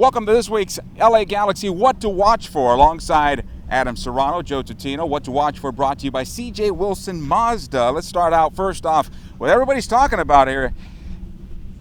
Welcome to this week's LA Galaxy What to Watch For, alongside Adam Serrano, Joe Tutino. What to Watch For brought to you by CJ Wilson Mazda. Let's start out first off what everybody's talking about here.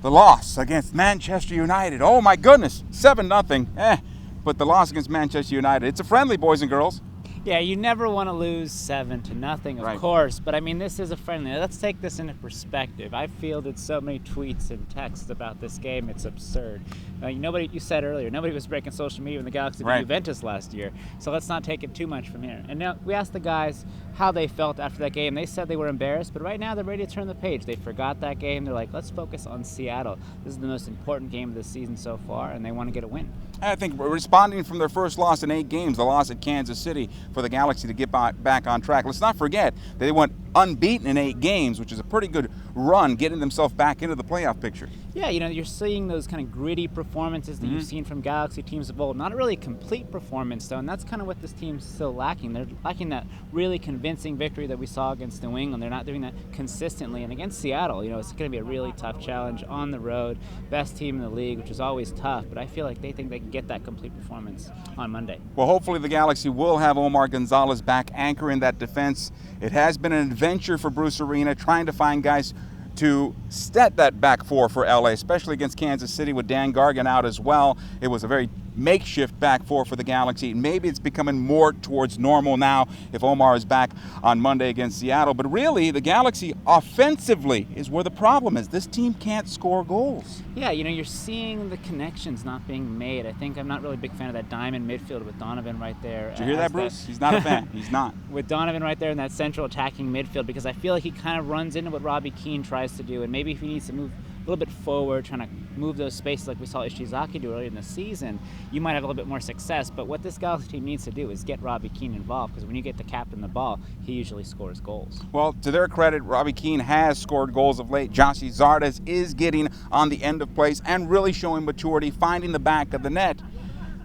The loss against Manchester United. Oh my goodness, 7-0. But the loss against Manchester United. It's a friendly, boys and girls. Yeah, you never want to lose 7-0, of course. But I mean, this is a friendly. Let's take this into perspective. I fielded so many tweets and texts about this game; it's absurd. You said earlier, nobody was breaking social media when the Galaxy beat Juventus last year. So let's not take it too much from here. And now we asked the guys how they felt after that game. They said they were embarrassed, but right now they're ready to turn the page. They forgot that game. They're like, let's focus on Seattle. This is the most important game of the season so far, and they want to get a win. I think responding from their first loss in 8 games, the loss at Kansas City, for the Galaxy to get back on track. Let's not forget that they went unbeaten in 8 games, which is a pretty good run, getting themselves back into the playoff picture. Yeah, you're seeing those kind of gritty performances that you've seen from Galaxy teams of old. Not a really complete performance, though, and that's kind of what this team's still lacking. They're lacking that really convincing victory that we saw against New England. They're not doing that consistently. And against Seattle, it's going to be a really tough challenge on the road. Best team in the league, which is always tough, but I feel like they think they can get that complete performance on Monday. Well, hopefully the Galaxy will have Omar Gonzalez back anchoring that defense. It has been an adventure for Bruce Arena, trying to find guys to set that back four for LA, especially against Kansas City with Dan Gargan out as well. It was a very makeshift back four for the Galaxy. Maybe it's becoming more towards normal now if Omar is back on Monday against Seattle. But really, the Galaxy offensively is where the problem is. This team can't score goals. Yeah, you're seeing the connections not being made. I'm not really a big fan of that diamond midfield with Donovan right there. Did you hear that, Bruce? He's not a fan. He's not. With Donovan right there in that central attacking midfield, because I feel like he kind of runs into what Robbie Keane tries to do, and maybe if he needs to move a little bit forward, trying to move those spaces like we saw Ishizaki do earlier in the season, you might have a little bit more success. But what this Galaxy team needs to do is get Robbie Keane involved, because when you get the captain the ball, he usually scores goals. Well, to their credit, Robbie Keane has scored goals of late. Joshi Zardes is getting on the end of plays and really showing maturity, finding the back of the net.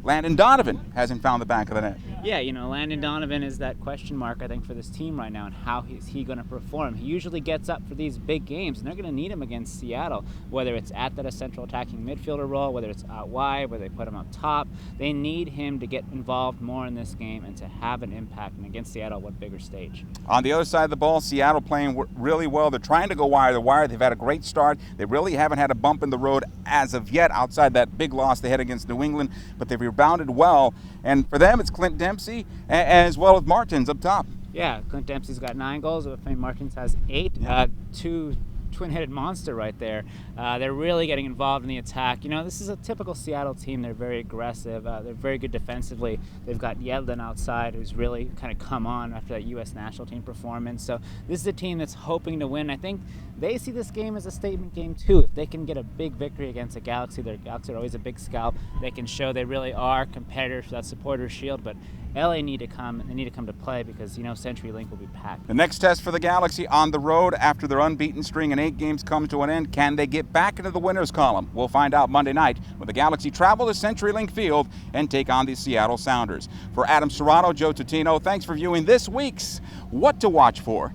Landon Donovan hasn't found the back of the net. Yeah, Landon Donovan is that question mark, I think, for this team right now, and how is he going to perform. He usually gets up for these big games, and they're going to need him against Seattle, whether it's at that central attacking midfielder role, whether it's out wide, whether they put him up top. They need him to get involved more in this game and to have an impact. And against Seattle, what bigger stage? On the other side of the ball, Seattle playing really well. They're trying to go wire to wire. They've had a great start. They really haven't had a bump in the road as of yet, outside that big loss they had against New England, but they've rebounded well. And for them, it's Clint Dempsey as well as Martins up top. Yeah, Clint Dempsey's got 9 goals. Martins has 8. Yeah. Two twin-headed monster right there. They're really getting involved in the attack. This is a typical Seattle team. They're very aggressive. They're very good defensively. They've got Yedlin outside, who's really kind of come on after that U.S. national team performance. So this is a team that's hoping to win. I think they see this game as a statement game too. If they can get a big victory against the Galaxy, their Galaxy are always a big scalp. They can show they really are competitors for that supporters shield. But LA need to come. They need to come to play, because CenturyLink will be packed. The next test for the Galaxy on the road after their unbeaten string in 8 games comes to an end. Can they get back into the winners column? We'll find out Monday night when the Galaxy travel to CenturyLink Field and take on the Seattle Sounders. For Adam Serrano, Joe Tutino, thanks for viewing this week's What to Watch For.